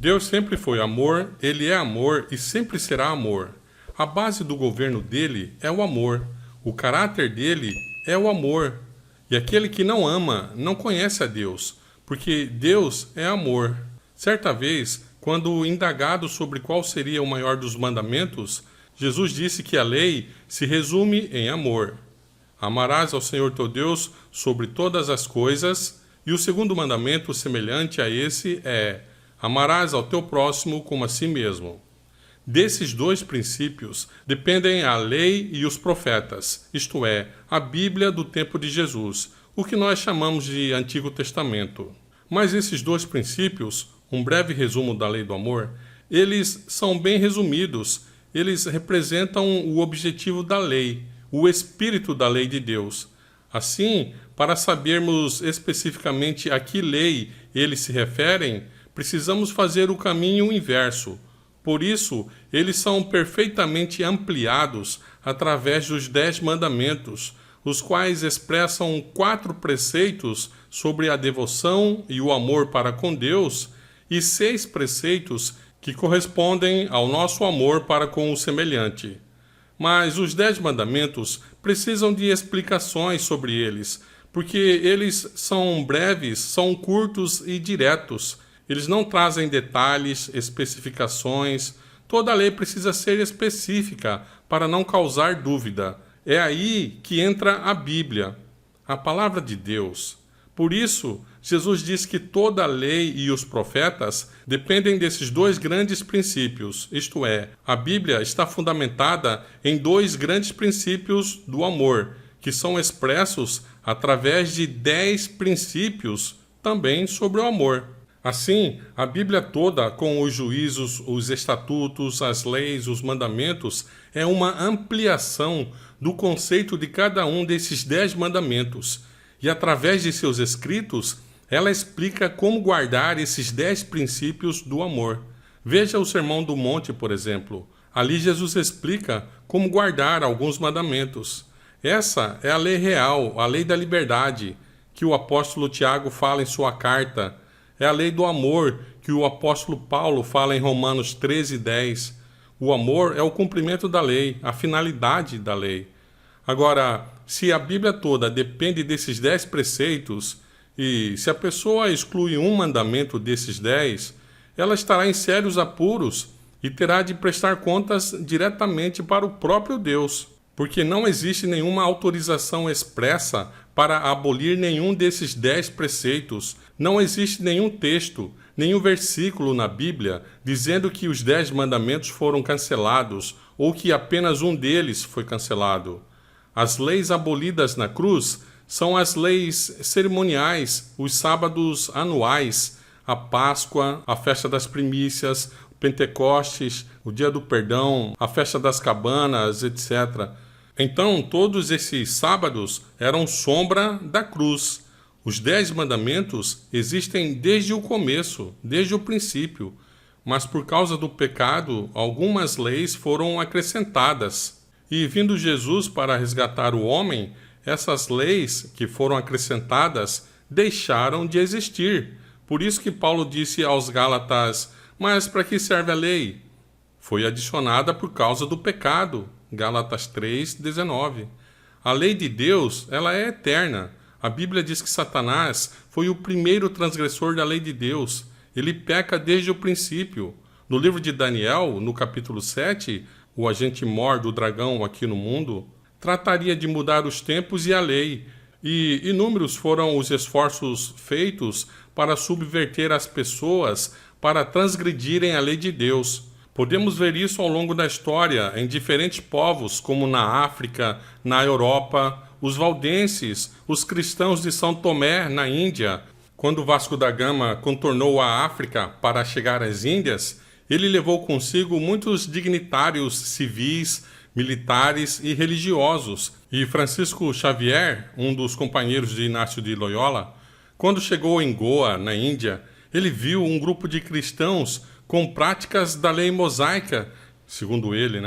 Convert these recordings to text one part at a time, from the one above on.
Deus sempre foi amor, Ele é amor e sempre será amor. A base do governo dele é o amor. O caráter dele é o amor. E aquele que não ama não conhece a Deus, porque Deus é amor. Certa vez, quando indagado sobre qual seria o maior dos mandamentos, Jesus disse que a lei se resume em amor. Amarás ao Senhor teu Deus sobre todas as coisas, e o segundo mandamento, semelhante a esse, é: amarás ao teu próximo como a si mesmo. Desses dois princípios dependem a lei e os profetas, isto é, a Bíblia do tempo de Jesus, o que nós chamamos de Antigo Testamento. Mas esses dois princípios, um breve resumo da lei do amor, eles são bem resumidos, eles representam o objetivo da lei, o espírito da lei de Deus. Assim, para sabermos especificamente a que lei eles se referem, precisamos fazer o caminho inverso. Por isso, eles são perfeitamente ampliados através dos 10 mandamentos, os quais expressam 4 preceitos sobre a devoção e o amor para com Deus e 6 preceitos que correspondem ao nosso amor para com o semelhante. Mas os 10 mandamentos precisam de explicações sobre eles, porque eles são breves, são curtos e diretos. Eles não trazem detalhes, especificações. Toda a lei precisa ser específica para não causar dúvida. É aí que entra a Bíblia, a palavra de Deus. Por isso, Jesus diz que toda a lei e os profetas dependem desses 2 grandes princípios, isto é, a Bíblia está fundamentada em 2 grandes princípios do amor, que são expressos através de 10 princípios também sobre o amor. Assim, a Bíblia toda, com os juízos, os estatutos, as leis, os mandamentos, é uma ampliação do conceito de cada um desses 10 mandamentos. E através de seus escritos, ela explica como guardar esses 10 princípios do amor. Veja o Sermão do Monte, por exemplo. Ali Jesus explica como guardar alguns mandamentos. Essa é a lei real, a lei da liberdade, que o apóstolo Tiago fala em sua carta. É a lei do amor, que o apóstolo Paulo fala em Romanos 13:10. O amor é o cumprimento da lei, a finalidade da lei. Agora, se a Bíblia toda depende desses 10 preceitos, e se a pessoa exclui um mandamento desses 10, ela estará em sérios apuros e terá de prestar contas diretamente para o próprio Deus, porque não existe nenhuma autorização expressa para abolir nenhum desses 10 preceitos. Não existe nenhum texto, nenhum versículo na Bíblia dizendo que os 10 mandamentos foram cancelados ou que apenas um deles foi cancelado. As leis abolidas na cruz são as leis cerimoniais, os sábados anuais, a Páscoa, a festa das primícias, o Pentecostes, o dia do perdão, a festa das cabanas, etc. Então, todos esses sábados eram sombra da cruz. Os 10 mandamentos existem desde o começo, desde o princípio, mas por causa do pecado, algumas leis foram acrescentadas. E vindo Jesus para resgatar o homem, essas leis que foram acrescentadas deixaram de existir. Por isso que Paulo disse aos Gálatas: mas para que serve a lei? Foi adicionada por causa do pecado. Gálatas 3:19. A lei de Deus, ela é eterna. A Bíblia diz que Satanás foi o primeiro transgressor da lei de Deus. Ele peca desde o princípio. No livro de Daniel, no capítulo 7, o agente mor do dragão aqui no mundo, trataria de mudar os tempos e a lei. E inúmeros foram os esforços feitos para subverter as pessoas para transgredirem a lei de Deus. Podemos ver isso ao longo da história em diferentes povos, como na África, na Europa, os valdenses, os cristãos de São Tomé, na Índia. Quando Vasco da Gama contornou a África para chegar às Índias, ele levou consigo muitos dignitários civis, militares e religiosos. E Francisco Xavier, um dos companheiros de Inácio de Loyola, quando chegou em Goa, na Índia, ele viu um grupo de cristãos com práticas da lei mosaica, segundo ele,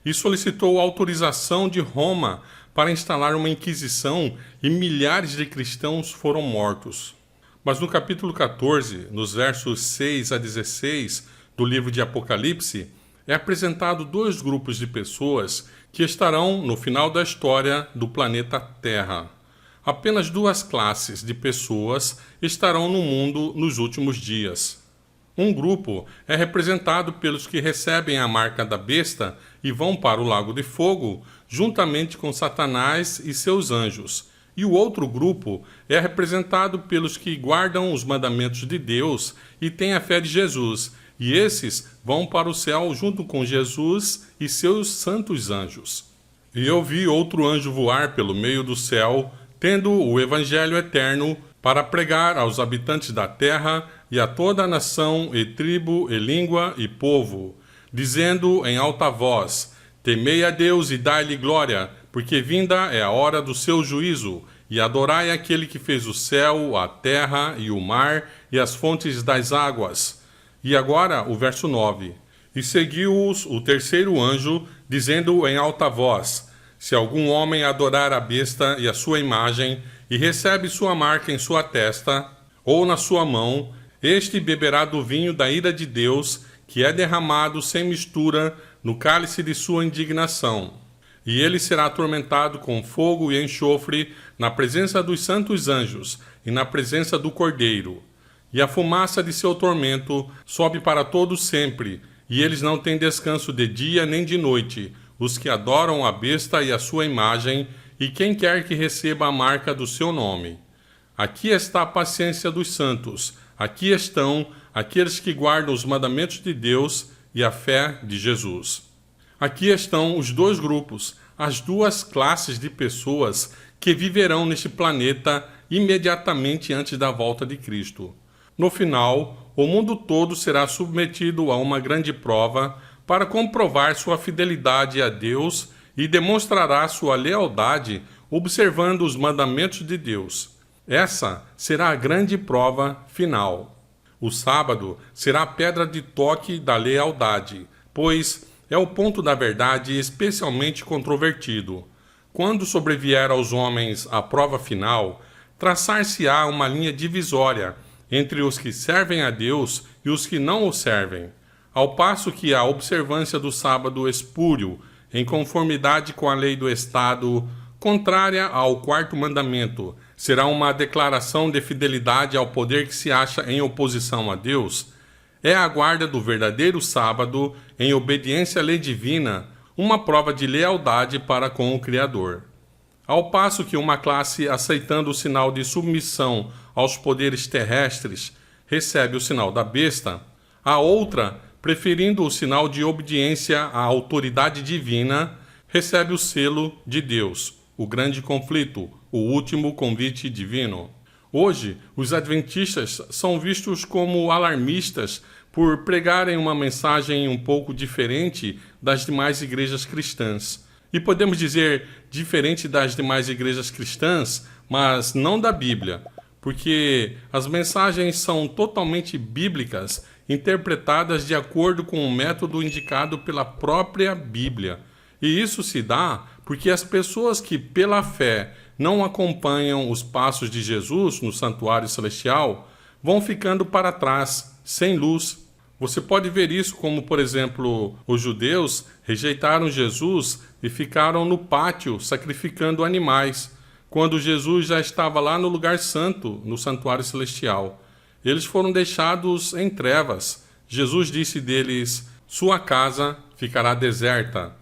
e solicitou autorização de Roma para instalar uma inquisição e milhares de cristãos foram mortos. Mas no capítulo 14, nos versos 6 a 16 do livro de Apocalipse, é apresentado dois grupos de pessoas que estarão no final da história do planeta Terra. Apenas duas classes de pessoas estarão no mundo nos últimos dias. Um grupo é representado pelos que recebem a marca da besta e vão para o lago de fogo, juntamente com Satanás e seus anjos. E o outro grupo é representado pelos que guardam os mandamentos de Deus e têm a fé de Jesus. E esses vão para o céu junto com Jesus e seus santos anjos. E eu vi outro anjo voar pelo meio do céu, tendo o evangelho eterno para pregar aos habitantes da terra e a toda a nação, e tribo, e língua, e povo, dizendo em alta voz: Temei a Deus e dai-lhe glória, porque vinda é a hora do seu juízo, e adorai aquele que fez o céu, a terra e o mar e as fontes das águas. E agora o verso 9. E seguiu-os o terceiro anjo, dizendo em alta voz: Se algum homem adorar a besta e a sua imagem, e recebe sua marca em sua testa, ou na sua mão, este beberá do vinho da ira de Deus, que é derramado sem mistura no cálice de sua indignação. E ele será atormentado com fogo e enxofre na presença dos santos anjos e na presença do Cordeiro. E a fumaça de seu tormento sobe para todo sempre, e eles não têm descanso de dia nem de noite, os que adoram a besta e a sua imagem, e quem quer que receba a marca do seu nome. Aqui está a paciência dos santos, aqui estão aqueles que guardam os mandamentos de Deus e a fé de Jesus. Aqui estão os dois grupos, as duas classes de pessoas que viverão neste planeta imediatamente antes da volta de Cristo. No final, o mundo todo será submetido a uma grande prova para comprovar sua fidelidade a Deus e demonstrará sua lealdade observando os mandamentos de Deus. Essa será a grande prova final. O sábado será a pedra de toque da lealdade, pois é o ponto da verdade especialmente controvertido. Quando sobrevier aos homens a prova final, traçar-se-á uma linha divisória entre os que servem a Deus e os que não o servem, ao passo que a observância do sábado espúrio, em conformidade com a lei do Estado, contrária ao quarto mandamento, será uma declaração de fidelidade ao poder que se acha em oposição a Deus, é a guarda do verdadeiro sábado, em obediência à lei divina, uma prova de lealdade para com o Criador. Ao passo que uma classe aceitando o sinal de submissão aos poderes terrestres recebe o sinal da besta, a outra, preferindo o sinal de obediência à autoridade divina, recebe o selo de Deus, o grande conflito, o último convite divino. Hoje, os adventistas são vistos como alarmistas por pregarem uma mensagem um pouco diferente das demais igrejas cristãs. E podemos dizer diferente das demais igrejas cristãs, mas não da Bíblia, porque as mensagens são totalmente bíblicas, interpretadas de acordo com o método indicado pela própria Bíblia. E isso se dá porque as pessoas que, pela fé, não acompanham os passos de Jesus no santuário celestial, vão ficando para trás, sem luz. Você pode ver isso como, por exemplo, os judeus rejeitaram Jesus e ficaram no pátio sacrificando animais, quando Jesus já estava lá no lugar santo, no santuário celestial. Eles foram deixados em trevas. Jesus disse deles: sua casa ficará deserta.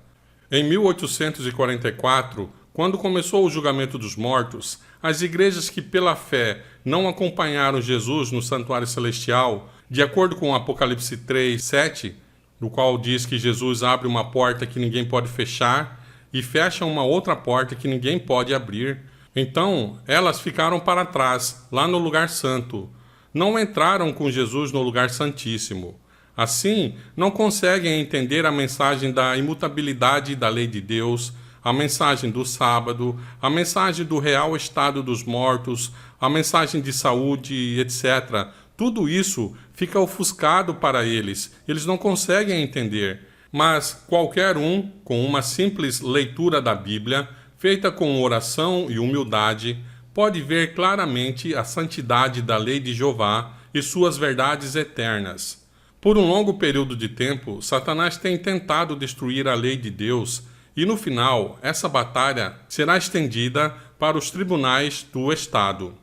Em 1844, quando começou o julgamento dos mortos, as igrejas que pela fé não acompanharam Jesus no santuário celestial, de acordo com Apocalipse 3:7, no qual diz que Jesus abre uma porta que ninguém pode fechar e fecha uma outra porta que ninguém pode abrir. Então, elas ficaram para trás, lá no lugar santo. Não entraram com Jesus no lugar santíssimo. Assim, não conseguem entender a mensagem da imutabilidade da lei de Deus, a mensagem do sábado, a mensagem do real estado dos mortos, a mensagem de saúde, etc. Tudo isso fica ofuscado para eles. Eles não conseguem entender. Mas qualquer um, com uma simples leitura da Bíblia, feita com oração e humildade, pode ver claramente a santidade da lei de Jeová e suas verdades eternas. Por um longo período de tempo, Satanás tem tentado destruir a lei de Deus e, no final, essa batalha será estendida para os tribunais do Estado.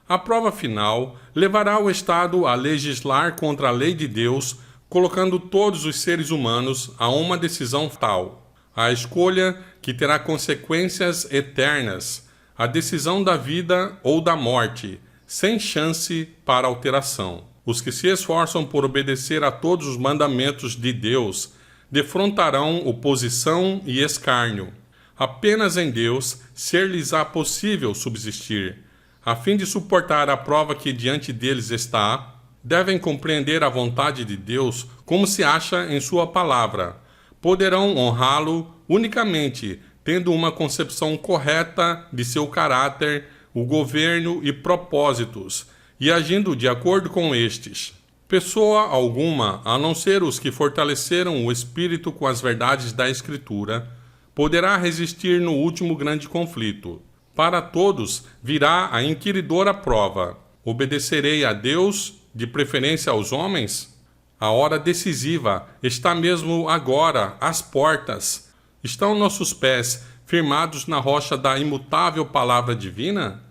A prova final levará o Estado a legislar contra a lei de Deus, colocando todos os seres humanos a uma decisão fatal, a escolha que terá consequências eternas, a decisão da vida ou da morte, sem chance para alteração. Os que se esforçam por obedecer a todos os mandamentos de Deus defrontarão oposição e escárnio. Apenas em Deus ser-lhes-á possível subsistir. A fim de suportar a prova que diante deles está, devem compreender a vontade de Deus como se acha em sua palavra. Poderão honrá-lo unicamente tendo uma concepção correta de seu caráter, o governo e propósitos, e agindo de acordo com estes. Pessoa alguma, a não ser os que fortaleceram o espírito com as verdades da Escritura, poderá resistir no último grande conflito. Para todos virá a inquiridora prova. Obedecerei a Deus, de preferência aos homens? A hora decisiva está mesmo agora às portas. Estão nossos pés firmados na rocha da imutável palavra divina?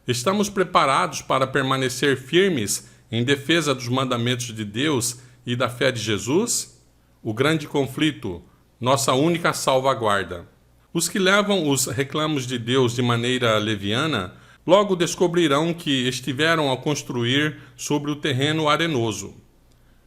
Estamos preparados para permanecer firmes em defesa dos mandamentos de Deus e da fé de Jesus? O grande conflito, nossa única salvaguarda. Os que levam os reclamos de Deus de maneira leviana, logo descobrirão que estiveram a construir sobre o terreno arenoso.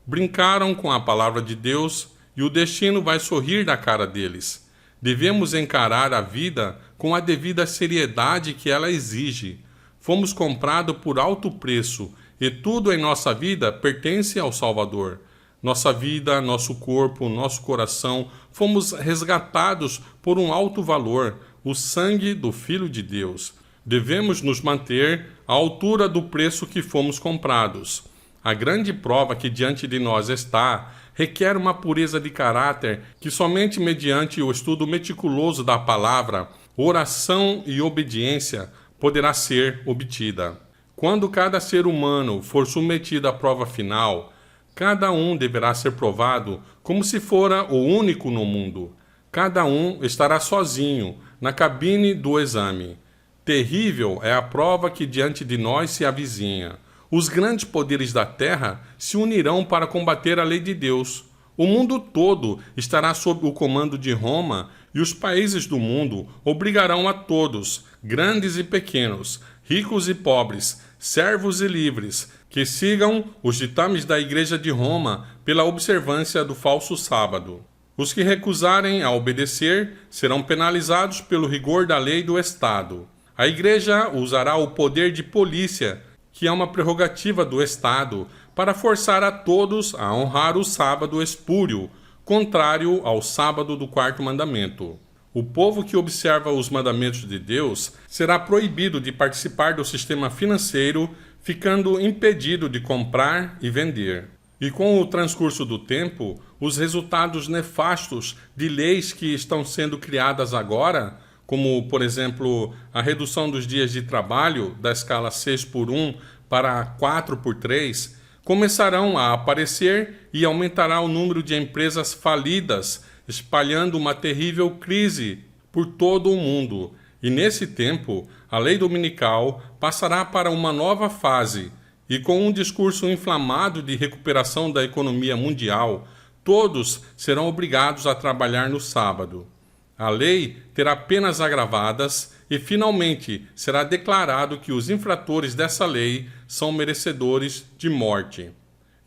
Brincaram com a palavra de Deus e o destino vai sorrir da cara deles. Devemos encarar a vida com a devida seriedade que ela exige. Fomos comprados por alto preço e tudo em nossa vida pertence ao Salvador. Nossa vida, nosso corpo, nosso coração, fomos resgatados por um alto valor, o sangue do Filho de Deus. Devemos nos manter à altura do preço que fomos comprados. A grande prova que diante de nós está requer uma pureza de caráter que somente mediante o estudo meticuloso da palavra, oração e obediência poderá ser obtida. Quando cada ser humano for submetido à prova final, cada um deverá ser provado como se fora o único no mundo. Cada um estará sozinho na cabine do exame. Terrível é a prova que diante de nós se avizinha. Os grandes poderes da terra se unirão para combater a lei de Deus. O mundo todo estará sob o comando de Roma e os países do mundo obrigarão a todos, grandes e pequenos, ricos e pobres, servos e livres, que sigam os ditames da Igreja de Roma pela observância do falso sábado. Os que recusarem a obedecer serão penalizados pelo rigor da lei do Estado. A Igreja usará o poder de polícia, que é uma prerrogativa do Estado, para forçar a todos a honrar o sábado espúrio, contrário ao sábado do quarto mandamento. O povo que observa os mandamentos de Deus será proibido de participar do sistema financeiro, ficando impedido de comprar e vender. E com o transcurso do tempo, os resultados nefastos de leis que estão sendo criadas agora, como, por exemplo, a redução dos dias de trabalho da escala 6x1 para 4x3, começarão a aparecer e aumentará o número de empresas falidas, espalhando uma terrível crise por todo o mundo. E nesse tempo, a lei dominical passará para uma nova fase, e com um discurso inflamado de recuperação da economia mundial, todos serão obrigados a trabalhar no sábado. A lei terá penas agravadas e, finalmente, será declarado que os infratores dessa lei são merecedores de morte.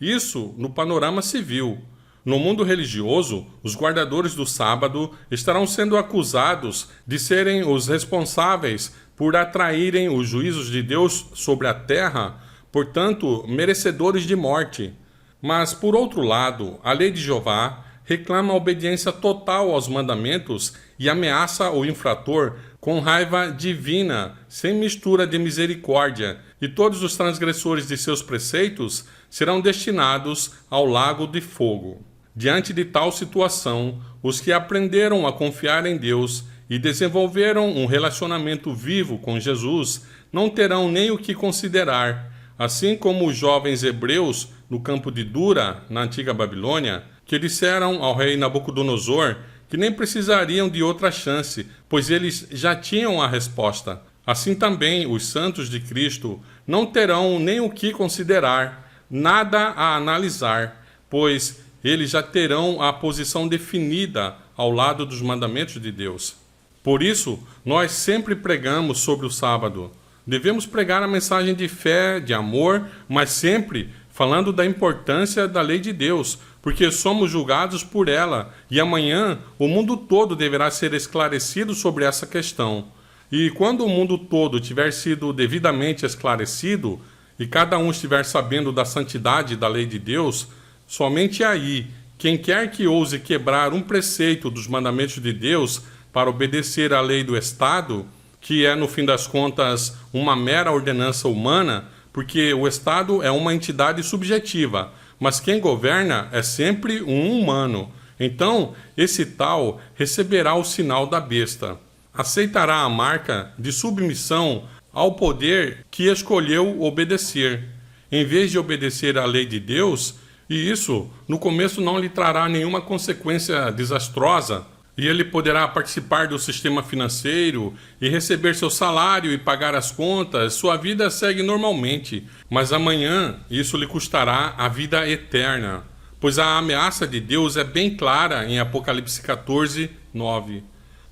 Isso no panorama civil. No mundo religioso, os guardadores do sábado estarão sendo acusados de serem os responsáveis por atraírem os juízos de Deus sobre a terra, portanto, merecedores de morte. Mas, por outro lado, a lei de Jeová reclama a obediência total aos mandamentos e ameaça o infrator com raiva divina, sem mistura de misericórdia, e todos os transgressores de seus preceitos serão destinados ao lago de fogo. Diante de tal situação, os que aprenderam a confiar em Deus e desenvolveram um relacionamento vivo com Jesus não terão nem o que considerar, assim como os jovens hebreus no campo de Dura, na antiga Babilônia, que disseram ao rei Nabucodonosor que nem precisariam de outra chance, pois eles já tinham a resposta. Assim também os santos de Cristo não terão nem o que considerar, nada a analisar, pois eles já terão a posição definida ao lado dos mandamentos de Deus. Por isso, nós sempre pregamos sobre o sábado. Devemos pregar a mensagem de fé, de amor, mas sempre falando da importância da lei de Deus, porque somos julgados por ela, e amanhã o mundo todo deverá ser esclarecido sobre essa questão. E quando o mundo todo tiver sido devidamente esclarecido, e cada um estiver sabendo da santidade da lei de Deus, somente aí, quem quer que ouse quebrar um preceito dos mandamentos de Deus para obedecer à lei do Estado, que é, no fim das contas, uma mera ordenança humana, porque o Estado é uma entidade subjetiva, mas quem governa é sempre um humano. Então, esse tal receberá o sinal da besta. Aceitará a marca de submissão ao poder que escolheu obedecer, em vez de obedecer à lei de Deus, e isso, no começo, não lhe trará nenhuma consequência desastrosa, e ele poderá participar do sistema financeiro e receber seu salário e pagar as contas, sua vida segue normalmente, mas amanhã isso lhe custará a vida eterna, pois a ameaça de Deus é bem clara em Apocalipse 14, 9.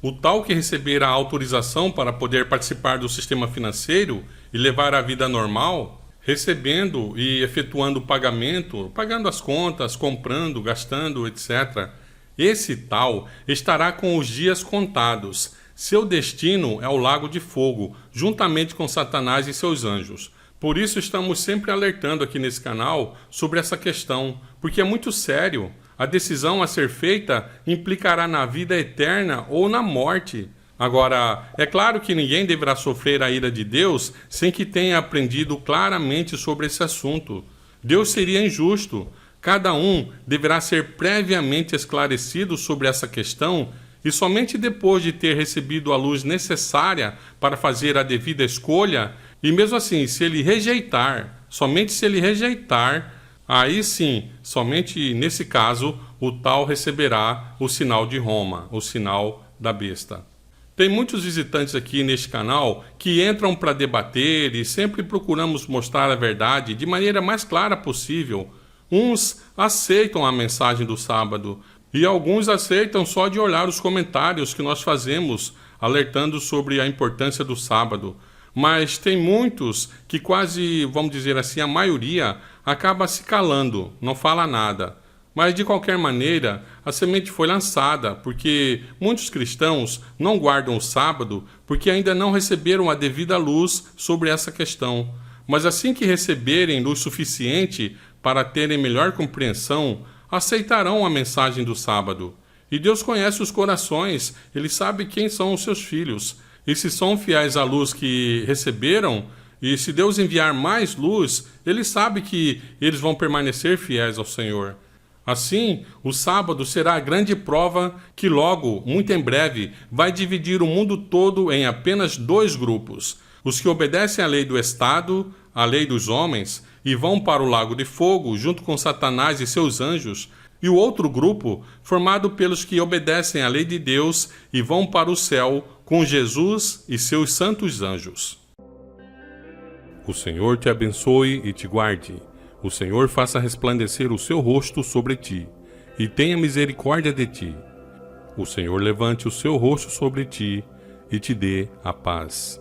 O tal que receber a autorização para poder participar do sistema financeiro e levar a vida normal, recebendo e efetuando o pagamento, pagando as contas, comprando, gastando, etc., esse tal estará com os dias contados. Seu destino é o lago de fogo, juntamente com Satanás e seus anjos. Por isso estamos sempre alertando aqui nesse canal sobre essa questão, porque é muito sério. A decisão a ser feita implicará na vida eterna ou na morte. Agora, é claro que ninguém deverá sofrer a ira de Deus sem que tenha aprendido claramente sobre esse assunto. Deus seria injusto. Cada um deverá ser previamente esclarecido sobre essa questão e somente depois de ter recebido a luz necessária para fazer a devida escolha, e mesmo assim, se ele rejeitar, somente se ele rejeitar, aí sim, somente nesse caso, o tal receberá o sinal de Roma, o sinal da besta. Tem muitos visitantes aqui neste canal que entram para debater e sempre procuramos mostrar a verdade de maneira mais clara possível. Uns aceitam a mensagem do sábado e alguns aceitam só de olhar os comentários que nós fazemos, alertando sobre a importância do sábado. Mas tem muitos que quase, vamos dizer assim, a maioria acaba se calando, não fala nada. Mas de qualquer maneira, a semente foi lançada, porque muitos cristãos não guardam o sábado porque ainda não receberam a devida luz sobre essa questão. Mas assim que receberem luz suficiente para terem melhor compreensão, aceitarão a mensagem do sábado. E Deus conhece os corações, Ele sabe quem são os seus filhos. E se são fiéis à luz que receberam, e se Deus enviar mais luz, Ele sabe que eles vão permanecer fiéis ao Senhor. Assim, o sábado será a grande prova que logo, muito em breve, vai dividir o mundo todo em apenas dois grupos. Os que obedecem à lei do Estado, à lei dos homens, e vão para o lago de fogo, junto com Satanás e seus anjos, e o outro grupo, formado pelos que obedecem à lei de Deus e vão para o céu com Jesus e seus santos anjos. O Senhor te abençoe e te guarde. O Senhor faça resplandecer o seu rosto sobre ti e tenha misericórdia de ti. O Senhor levante o seu rosto sobre ti e te dê a paz.